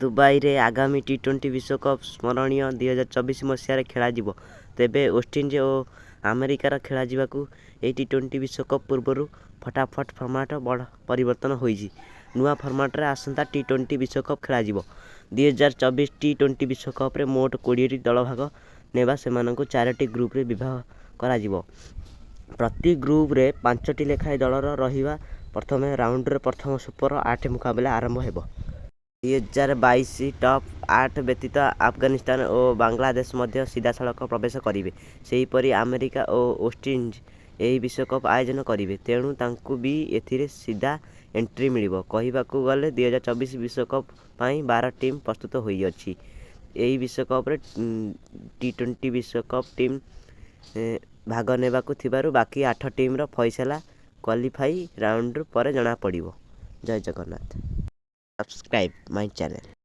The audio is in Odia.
ଦୁବାଇରେ ଆଗାମୀ ଟି20 ବିଶ୍ୱକପ୍ ସ୍ମରଣୀୟ 2024 ମସିହାରେ ଖେଳାଯିବ। ତେବେ ୱେଷ୍ଟଇଣ୍ଡିଜ ଓ ଆମେରିକାର ଖେଳାଯିବାକୁ ଏହି ଟି20 ବିଶ୍ୱକପ୍ ପୂର୍ବରୁ ଫଟାଫଟ ଫର୍ମାଟ୍ ପରିବର୍ତ୍ତନ ହୋଇଛି। ନୂଆ ଫର୍ମାଟ୍ରେ ଆସନ୍ତା ଟି20 ବିଶ୍ୱକପ୍ ଖେଳାଯିବ। 2024 ଟି20 ବିଶ୍ୱକପ୍ରେ ମୋଟ 20ଟି ଦଳ ଭାଗ ନେବା ସେମାନଙ୍କୁ 4ଟି ଗ୍ରୁପ୍ରେ ବିଭାଗ କରାଯିବ। ପ୍ରତି ଗ୍ରୁପ୍ରେ 5ଟି ଲେଖାଏଁ ଦଳର ରହିବା। ପ୍ରଥମ ରାଉଣ୍ଡରେ ପ୍ରଥମ ସୁପର 8 ମୁକାବିଲା ଆରମ୍ଭ ହେବ। 2022 ଟପ୍ 8 ବ୍ୟତୀତ ଆଫଗାନିସ୍ତାନ ଓ ବାଂଲାଦେଶ ମଧ୍ୟ ସିଧାସଳଖ ପ୍ରବେଶ କରିବେ। ସେହିପରି ଆମେରିକା ଓ ୱେଷ୍ଟଇଣ୍ଡିଜ ଏହି ବିଶ୍ୱକପ୍ ଆୟୋଜନ କରିବେ। ତେଣୁ ତାଙ୍କୁ ବି ଏଥିରେ ସିଧା ଏଣ୍ଟ୍ରି ମିଳିବ। କହିବାକୁ ଗଲେ 2024 ବିଶ୍ୱକପ୍ ପାଇଁ 12 ଟିମ୍ ପ୍ରସ୍ତୁତ ହୋଇଅଛି। ଏହି ବିଶ୍ୱକପ୍ରେ ଟି20 ବିଶ୍ୱକପ୍ ଟିମ୍ ଭାଗ ନେବାକୁ ଥିବାରୁ ବାକି 8 ଟିମ୍ର ଫଇସଲା କ୍ୱାଲିଫାଇ ରାଉଣ୍ଡ ପରେ ଜଣାପଡ଼ିବ। ଜୟ ଜଗନ୍ନାଥ। Subscribe my channel.